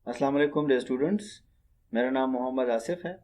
अस्सलाम वालेकुम dear students, मेरा नाम मोहम्मद आसिफ है।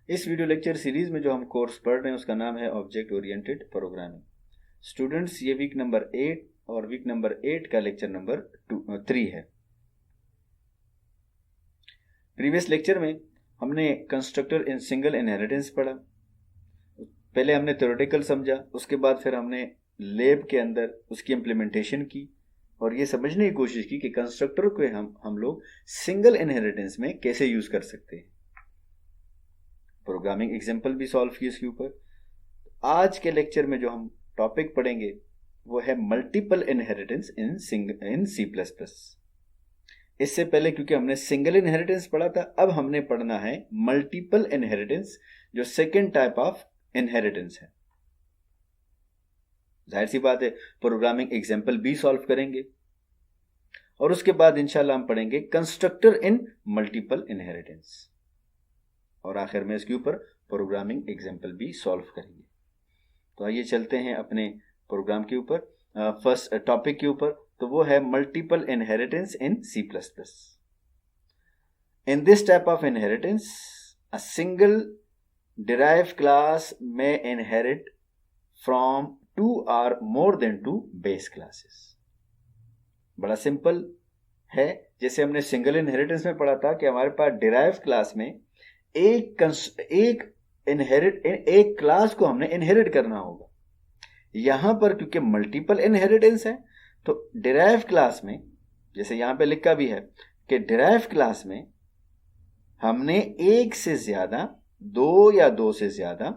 इस वीडियो लेक्चर सीरीज़ में जो हम कोर्स पढ़ रहे हैं उसका नाम है ऑब्जेक्ट ओरिएंटेड प्रोग्रामिंग। स्टूडेंट्स, ये वीक नंबर 8 और वीक नंबर 8 का लेक्चर नंबर 3 है। प्रीवियस लेक्चर में हमने कंस्ट्रक्टर इन सिंगल इनहेरिटेंस पढ़ा। पहले हमने थ्योरेटिकल समझा, उसके बाद फिर हमने लैब के अंदर उसकी इम्प्लीमेंटेशन की और ये समझने की कोशिश की कि कंस्ट्रक्टर को हम लोग सिंगल इनहेरिटेंस में कैसे यूज कर सकते हैं। प्रोग्रामिंग एग्जांपल भी सॉल्व किए इसके ऊपर। आज के लेक्चर में जो हम टॉपिक पढ़ेंगे वो है multiple inheritance in C plus plus. इससे पहले क्योंकि हमने सिंगल इनहेरिटेंस पढ़ा था, अब हमने पढ़ना है मल्टीपल इनहेरिटेंस, जो सेकेंड टाइप ऑफ इनहेरिटेंस है। जाहिर सी बात है, प्रोग्रामिंग एग्जांपल भी सॉल्व करेंगे और उसके बाद इंशाल्लाह हम पढ़ेंगे कंस्ट्रक्टर इन मल्टीपल इनहेरिटेंस और आखिर में इसके ऊपर प्रोग्रामिंग एग्जांपल भी सॉल्व करेंगे। तो आइए चलते हैं अपने प्रोग्राम के ऊपर, फर्स्ट टॉपिक के ऊपर। तो वो है multiple inheritance in C plus plus. In this type of inheritance a single derived class may inherit from 2 or more than 2 base classes। बड़ा सिंपल है। जैसे हमने सिंगल इनहेरिटेंस में पढ़ा था कि हमारे पास डिराइव्ड क्लास में एक क्लास को हमने इनहेरिट करना होगा। यहां पर क्योंकि मल्टीपल इनहेरिटेंस है तो डिराइव्ड क्लास में, जैसे यहां पे लिखा भी है कि डिराइव्ड क्लास में हमने एक से ज्यादा, दो या दो से ज्यादा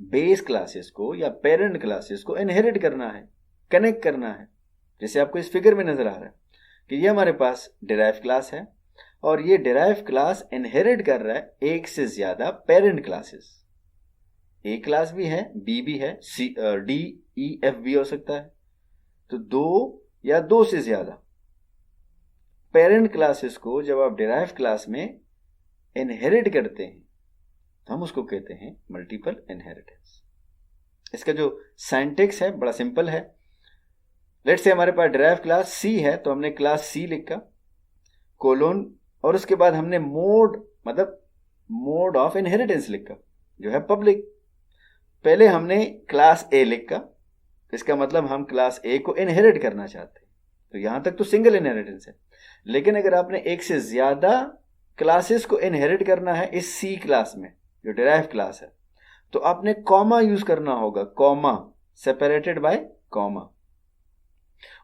बेस क्लासेस को या पेरेंट क्लासेस को इनहेरिट करना है, कनेक्ट करना है। जैसे आपको इस फिगर में नजर आ रहा है कि ये हमारे पास डिराइव क्लास है और ये डिराइव क्लास इनहेरिट कर रहा है एक से ज्यादा पेरेंट क्लासेस। ए क्लास भी है, बी भी है, सी, डी, ई, एफ भी हो सकता है। तो दो या दो से ज्यादा पेरेंट क्लासेस को जब आप डिराइव क्लास में इनहेरिट करते हैं तो हम उसको कहते हैं मल्टीपल इनहेरिटेंस। इसका जो सिंटैक्स है बड़ा सिंपल है। लेट्स से हमारे पास डिराइव क्लास सी है तो हमने क्लास सी लिखा, कोलोन, और उसके बाद हमने मोड ऑफ इनहेरिटेंस लिखा जो है पब्लिक। पहले हमने क्लास ए लिखा, इसका मतलब हम क्लास ए को इनहेरिट करना चाहते हैं। तो यहां तक तो सिंगल इनहेरिटेंस है। लेकिन अगर आपने एक से ज्यादा क्लासेस को इनहेरिट करना है इस सी क्लास में जो डिराइव क्लास है, तो आपने कॉमा यूज करना होगा, कॉमा, सेपरेटेड बाय कॉमा।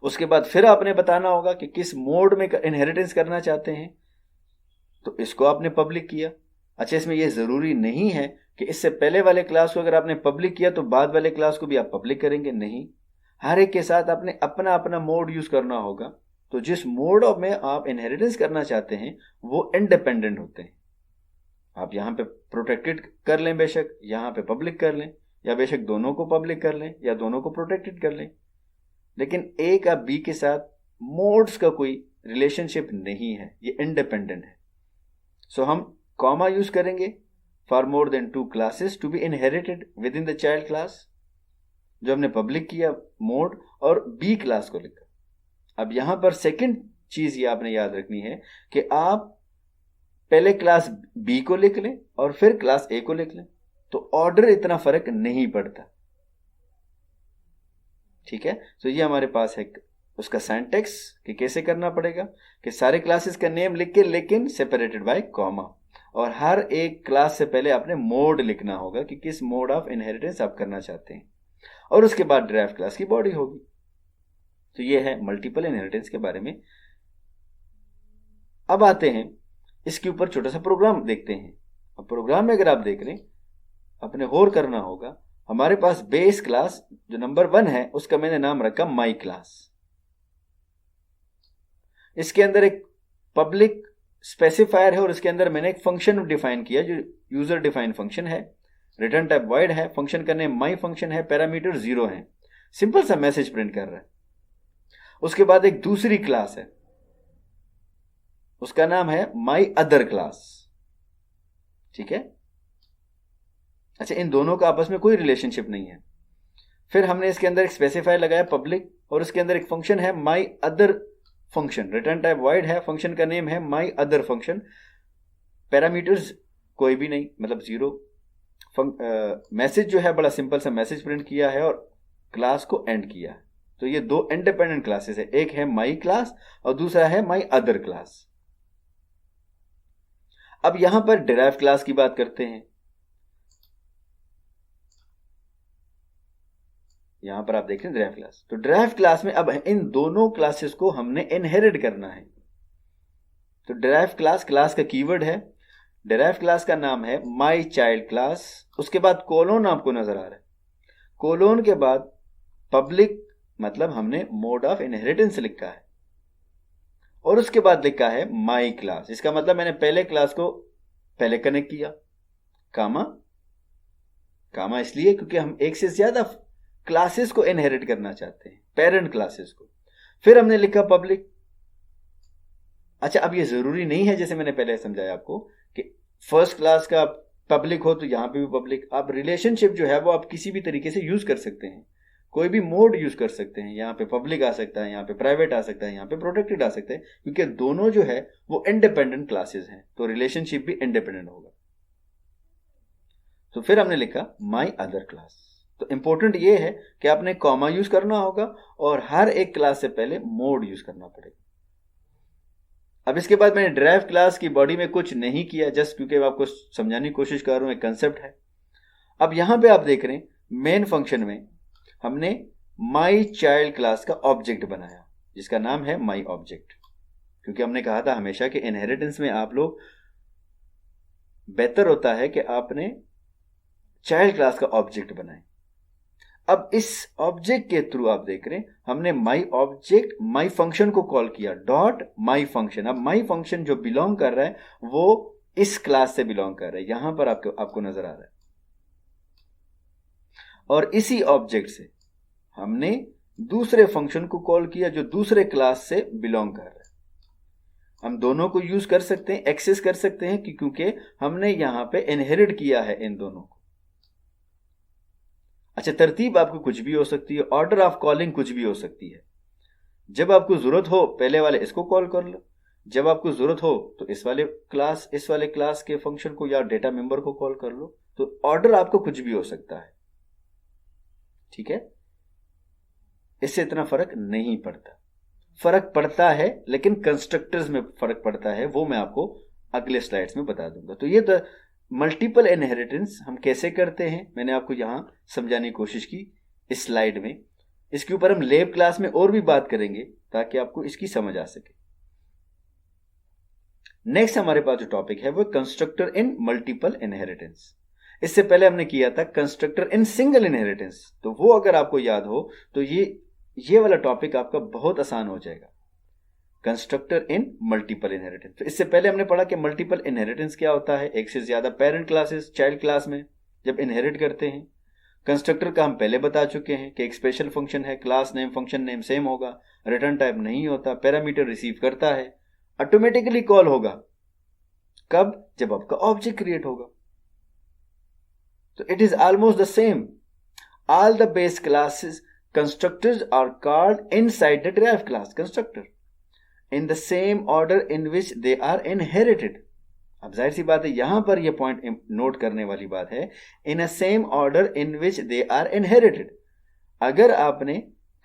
उसके बाद फिर आपने बताना होगा कि किस मोड में इनहेरिटेंस करना चाहते हैं, तो इसको आपने पब्लिक किया। अच्छा, इसमें यह जरूरी नहीं है कि इससे पहले वाले क्लास को अगर आपने पब्लिक किया तो बाद वाले क्लास को भी आप पब्लिक करेंगे, नहीं। हर एक के साथ आपने अपना अपना मोड यूज करना होगा। तो जिस मोड में आप इनहेरिटेंस करना चाहते हैं वो इंडिपेंडेंट होते हैं। आप यहां पे प्रोटेक्टेड कर लें, बेशक यहां पे पब्लिक कर लें, या बेशक दोनों को पब्लिक कर लें या दोनों को प्रोटेक्टेड कर लें, लेकिन ए का बी के साथ मोड्स का कोई रिलेशनशिप नहीं है, ये इंडिपेंडेंट है। सो हम कॉमा यूज करेंगे for more than 2 classes to be inherited with in the child class, जो हमने पब्लिक किया मोड और बी क्लास को लिखा। अब यहां पर सेकंड चीज ये आपने याद रखनी है कि आप पहले क्लास बी को लिख लें और फिर क्लास ए को लिख लें, तो ऑर्डर इतना फर्क नहीं पड़ता। ठीक है, तो ये हमारे पास है उसका सिंटैक्स कि कैसे करना पड़ेगा कि सारे क्लासेस का नेम लिख के लेकिन सेपरेटेड बाय कॉमा, और हर एक क्लास से पहले आपने मोड लिखना होगा कि किस मोड ऑफ इनहेरिटेंस आप करना चाहते हैं, और उसके बाद डिराइव्ड क्लास की बॉडी होगी। तो ये है मल्टीपल इनहेरिटेंस के बारे में। अब आते हैं इसके ऊपर छोटा सा प्रोग्राम देखते हैं। अब प्रोग्राम में अगर आप देख रहे हैं, अपने गौर करना होगा, हमारे पास बेस क्लास जो नंबर 1 है उसका मैंने नाम रखा माई क्लास। इसके अंदर एक पब्लिक स्पेसिफायर है और इसके अंदर मैंने एक फंक्शन डिफाइन किया जो यूजर डिफाइन फंक्शन है, रिटर्न टाइप वॉइड है, फंक्शन का नेम माई फंक्शन है, पैरामीटर 0 है, सिंपल सा मैसेज प्रिंट कर रहा है। उसके बाद एक दूसरी क्लास है, उसका नाम है माई अदर क्लास। ठीक है, अच्छा, इन दोनों का आपस में कोई रिलेशनशिप नहीं है। फिर हमने इसके अंदर एक स्पेसिफायर लगाया पब्लिक और उसके अंदर एक फंक्शन है my other function, return type void है, फंक्शन का नेम है माई अदर फंक्शन, पैरामीटर्स कोई भी नहीं, मतलब 0। मैसेज जो है बड़ा सिंपल सा मैसेज प्रिंट किया है और क्लास को एंड किया है। तो ये दो इंडिपेंडेंट क्लासेस है, एक है माई क्लास और दूसरा है माई अदर क्लास। अब यहां पर डिराइव क्लास की बात करते हैं। यहां पर आप देख रहे हैं डिराइव क्लास। तो डिराइव क्लास में अब इन दोनों क्लासेस को हमने इनहेरिट करना है। तो डिराइव क्लास, क्लास का कीवर्ड है, डिराइव क्लास का नाम है माई चाइल्ड क्लास, उसके बाद कोलोन आपको नजर आ रहा है, कोलोन के बाद पब्लिक, मतलब हमने मोड ऑफ इनहेरिटेंस लिखा है, और उसके बाद लिखा है माई क्लास। इसका मतलब मैंने पहले क्लास को पहले कनेक्ट किया, कामा, कामा इसलिए क्योंकि हम एक से ज्यादा क्लासेस को इनहेरिट करना चाहते हैं, पेरेंट क्लासेस को। फिर हमने लिखा पब्लिक। अच्छा, अब ये जरूरी नहीं है, जैसे मैंने पहले समझाया आपको कि फर्स्ट क्लास का पब्लिक हो तो यहां पे भी पब्लिक। आप रिलेशनशिप जो है वो आप किसी भी तरीके से यूज कर सकते हैं, कोई भी मोड यूज कर सकते हैं। यहाँ पे पब्लिक आ सकता है, यहाँ पे प्राइवेट आ सकता है, यहाँ पे प्रोटेक्टेड आ सकते हैं, क्योंकि दोनों जो है वो इंडिपेंडेंट क्लासेस हैं, तो रिलेशनशिप भी इंडिपेंडेंट होगा। तो फिर हमने लिखा माई अदर क्लास। तो इंपॉर्टेंट ये है कि आपने कॉमा यूज करना होगा और हर एक क्लास से पहले मोड यूज करना पड़ेगा। अब इसके बाद मैंने ड्राइव क्लास की बॉडी में कुछ नहीं किया, जस्ट क्योंकि आपको समझाने की कोशिश कर रहा हूं, एक कंसेप्ट है। अब यहां पे आप देख रहे हैं मेन फंक्शन में हमने माई चाइल्ड क्लास का ऑब्जेक्ट बनाया, जिसका नाम है माई ऑब्जेक्ट, क्योंकि हमने कहा था हमेशा कि इनहेरिटेंस में आप लोग बेहतर होता है कि आपने चाइल्ड क्लास का ऑब्जेक्ट बनाए। अब इस ऑब्जेक्ट के थ्रू आप देख रहे हैं हमने माई ऑब्जेक्ट माई फंक्शन को कॉल किया, डॉट माई फंक्शन। अब माई फंक्शन जो बिलोंग कर रहा है वो इस क्लास से बिलोंग कर रहा है, यहां पर आपको नजर आ रहा है। और इसी ऑब्जेक्ट से हमने दूसरे फंक्शन को कॉल किया जो दूसरे क्लास से बिलोंग कर रहा है। हम दोनों को यूज कर सकते हैं, एक्सेस कर सकते हैं, क्योंकि हमने यहां पे इनहेरिट किया है इन दोनों को। अच्छा, तरतीब आपको कुछ भी हो सकती है, ऑर्डर ऑफ कॉलिंग कुछ भी हो सकती है। जब आपको जरूरत हो पहले वाले इसको कॉल कर लो, जब आपको जरूरत हो तो इस वाले क्लास के फंक्शन को या डेटा मेंबर को कॉल कर लो। तो ऑर्डर आपको कुछ भी हो सकता है, ठीक है। इससे इतना फर्क नहीं पड़ता, फर्क पड़ता है लेकिन कंस्ट्रक्टर्स में फर्क पड़ता है, वो मैं आपको अगले स्लाइड्स में बता दूंगा। तो ये तो मल्टीपल इनहेरिटेंस हम कैसे करते हैं मैंने आपको यहां समझाने की कोशिश की इस स्लाइड में। इसके ऊपर हम लैब क्लास में और भी बात करेंगे ताकि आपको इसकी समझ आ सके। नेक्स्ट हमारे पास जो टॉपिक है वो कंस्ट्रक्टर इन मल्टीपल इनहेरिटेंस। इससे पहले हमने किया था कंस्ट्रक्टर इन सिंगल इनहेरिटेंस, तो वो अगर आपको याद हो तो ये वाला टॉपिक आपका बहुत आसान हो जाएगा, कंस्ट्रक्टर इन मल्टीपल इनहेरिटेंस। तो इससे पहले हमने पढ़ा कि मल्टीपल इनहेरिटेंस क्या होता है, एक से ज्यादा पेरेंट क्लासेस चाइल्ड क्लास में जब इनहेरिट करते हैं। कंस्ट्रक्टर का हम पहले बता चुके हैं कि एक स्पेशल फंक्शन है, class name function name same होगा, रिटर्न टाइप नहीं होता, पैरामीटर रिसीव करता है, ऑटोमेटिकली कॉल होगा कब, जब आपका ऑब्जेक्ट क्रिएट होगा। तो it is almost the same, all the base classes constructors are called inside the derived class constructor in the same order in which they are inherited। अब जाहिर सी बात है यहां पर यह पॉइंट नोट करने वाली बात है, in a same order in which they are inherited. अगर आपने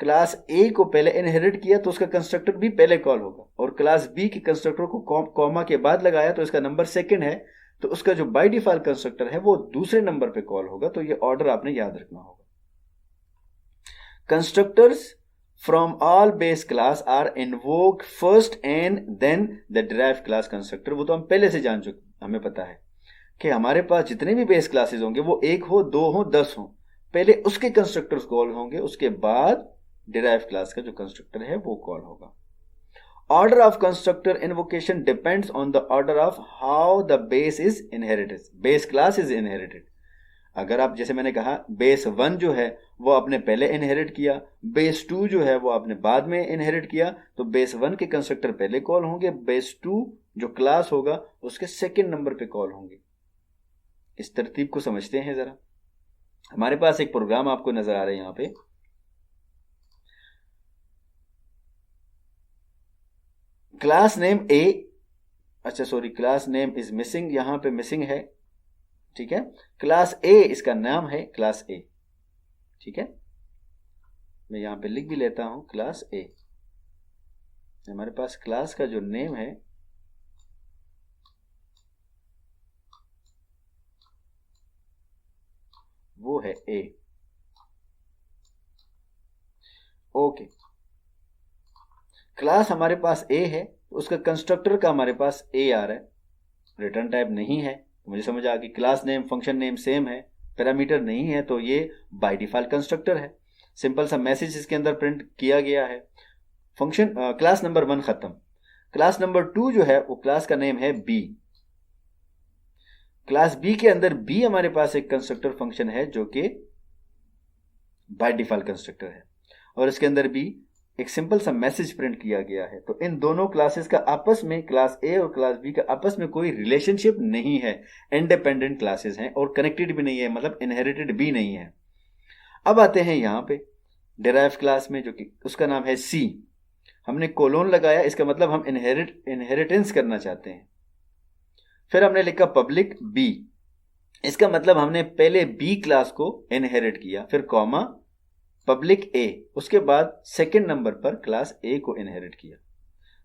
क्लास ए को पहले इनहेरिट किया तो उसका कंस्ट्रक्टर भी पहले कॉल होगा, और क्लास बी के कंस्ट्रक्टर को कॉमा के बाद लगाया तो इसका नंबर सेकंड है, तो उसका जो बाय डिफॉल्ट कंस्ट्रक्टर है वो दूसरे नंबर पे कॉल होगा। तो ये ऑर्डर आपने याद रखना होगा। Constructors from all base class are invoked first and then the derived class constructor। वो तो हम पहले से जान चुके, हमें पता है कि हमारे पास जितने भी बेस क्लासेस होंगे वो 1 हो 2 हो 10 हो, पहले उसके कंस्ट्रक्टर्स कॉल होंगे, उसके बाद डिराइव क्लास का जो कंस्ट्रक्टर है वो कॉल होगा। Order of constructor invocation depends on the order of how the base is inherited, base class is inherited. अगर आप जैसे मैंने कहा बेस 1 जो है वो आपने पहले इनहेरिट किया, बेस 2 जो है वो आपने बाद में इनहेरिट किया, तो बेस 1 के कंस्ट्रक्टर पहले कॉल होंगे, बेस 2 जो क्लास होगा उसके सेकंड नंबर पे कॉल होंगे। इस तरतीब को समझते हैं जरा। हमारे पास एक प्रोग्राम आपको नजर आ रहा है यहां पे, क्लास नेम ए, अच्छा sorry, class name is missing, यहां पे मिसिंग है, ठीक है। क्लास ए इसका नाम है क्लास ए, ठीक है। मैं यहां पे लिख भी लेता हूं क्लास ए। हमारे पास क्लास का जो नेम है वो है ए। ओके, क्लास हमारे पास ए है, उसका कंस्ट्रक्टर का हमारे पास ए आ रहा है, रिटर्न टाइप नहीं है, तो मुझे समझ आ गई class name function name same है, पैरामीटर नहीं है, तो ये बाय डिफॉल्ट कंस्ट्रक्टर है। सिंपल सा मैसेज इसके अंदर प्रिंट किया गया है। फंक्शन क्लास नंबर 1 खत्म। क्लास नंबर 2 जो है वो क्लास का नेम है बी। क्लास बी के अंदर बी हमारे पास एक कंस्ट्रक्टर फंक्शन है जो कि बाय डिफॉल्ट कंस्ट्रक्टर है, और इसके अंदर भी एक सिंपल सा मैसेज प्रिंट किया गया है। तो इन दोनों क्लासेस का आपस में, क्लास ए और क्लास बी का आपस में कोई रिलेशनशिप नहीं है, इंडिपेंडेंट क्लासेस हैं और कनेक्टेड भी नहीं है, मतलब इनहेरिटेड भी नहीं है। अब आते हैं यहां पे डिराइव क्लास में, जो कि उसका नाम है सी। हमने कोलोन लगाया, इसका मतलब हम इनहेरिटेंस करना चाहते हैं। फिर हमने लिखा पब्लिक बी, इसका मतलब हमने पहले बी क्लास को इनहेरिट किया, फिर कॉमा पब्लिक ए, उसके बाद सेकंड नंबर पर क्लास ए को इनहेरिट किया।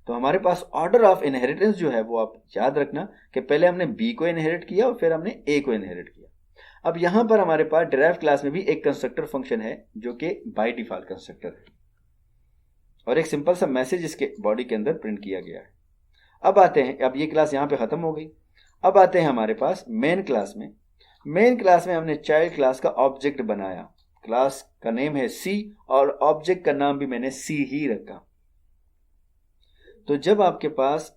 तो हमारे पास ऑर्डर ऑफ इनहेरिटेंस जो है वो आप याद रखना कि पहले हमने बी को इनहेरिट किया और फिर हमने ए को इनहेरिट किया। अब यहां पर हमारे पास डिराइव क्लास में भी एक कंस्ट्रक्टर फंक्शन है जो कि बाय डिफॉल्ट कंस्ट्रक्टर है, और एक सिंपल सा मैसेज इसके बॉडी के अंदर प्रिंट किया गया है। अब आते हैं, अब ये क्लास यहां पे खत्म हो गई। अब आते हैं हमारे पास मेन क्लास में। मेन क्लास में हमने चाइल्ड क्लास का ऑब्जेक्ट बनाया, क्लास का नेम है सी और ऑब्जेक्ट का नाम भी मैंने सी ही रखा। तो जब आपके पास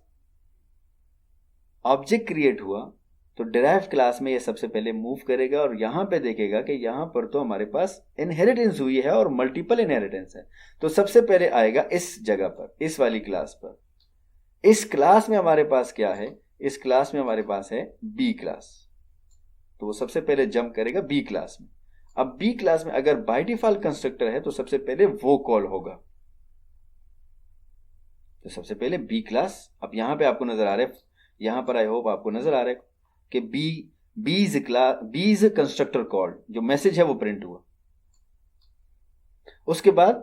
ऑब्जेक्ट क्रिएट हुआ तो डिराइव क्लास में ये सबसे पहले मूव करेगा और यहां पे देखेगा कि यहां पर तो हमारे पास इनहेरिटेंस हुई है और मल्टीपल इनहेरिटेंस है, तो सबसे पहले आएगा इस जगह पर, इस वाली क्लास पर। इस क्लास में हमारे पास क्या है, इस क्लास में हमारे पास है बी क्लास, तो वो सबसे पहले जंप करेगा बी क्लास में। अब बी क्लास में अगर बाय डिफॉल्ट कंस्ट्रक्टर है तो सबसे पहले वो कॉल होगा, तो सबसे पहले बी क्लास। अब यहां पे आपको नजर आ रहा है, यहां पर आई होप आपको नजर आ रहा है कि बीज कंस्ट्रक्टर कॉल्ड, जो मैसेज है वो प्रिंट हुआ। उसके बाद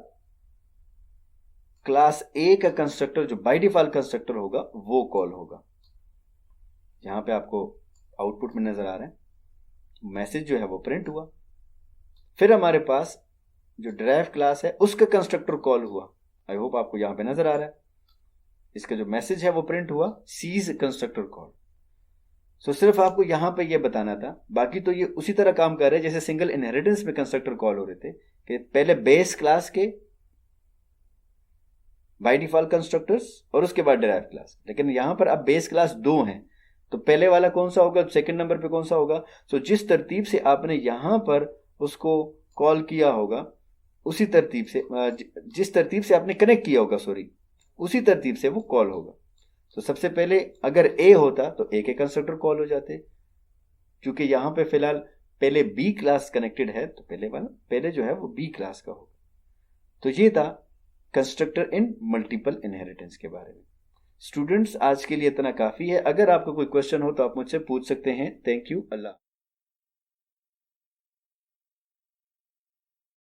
क्लास ए का कंस्ट्रक्टर जो बाय डिफॉल्ट कंस्ट्रक्टर होगा वो कॉल होगा। यहां पे आपको आउटपुट में नजर आ रहा है, मैसेज जो है वो प्रिंट हुआ। फिर हमारे पास जो डिराइव क्लास है उसका कंस्ट्रक्टर कॉल हुआ, आई होप आपको यहां पे नजर आ रहा है। इसका जो मैसेज है वो प्रिंट हुआ, सीज कंस्ट्रक्टर कॉल। सो सिर्फ आपको यहां पे ये बताना था, बाकी तो ये उसी तरह काम कर रहे हैं जैसे सिंगल इनहेरिटेंस में कंस्ट्रक्टर कॉल हो रहे थे कि पहले बेस क्लास के बाय डिफॉल्ट कंस्ट्रक्टर्स और उसके बाद डिराइव क्लास। लेकिन यहां पर अब बेस क्लास 2 हैं, तो पहले वाला कौन सा होगा, सेकंड नंबर पे कौन सा होगा। सो जिस तरतीब से आपने यहां पर उसको कॉल किया होगा उसी तरतीब से, जिस तरतीब से आपने कनेक्ट किया होगा, सॉरी, उसी तरतीब से वो कॉल होगा। तो सबसे पहले अगर ए होता तो ए के कंस्ट्रक्टर कॉल हो जाते, क्योंकि यहां पे फिलहाल पहले बी क्लास कनेक्टेड है तो पहले जो है वो बी क्लास का होगा। तो ये था कंस्ट्रक्टर इन मल्टीपल इनहेरिटेंस के बारे में। स्टूडेंट्स, आज के लिए इतना काफी है। अगर आपको कोई क्वेश्चन हो तो आप मुझसे पूछ सकते हैं। Thank you. अल्लाह।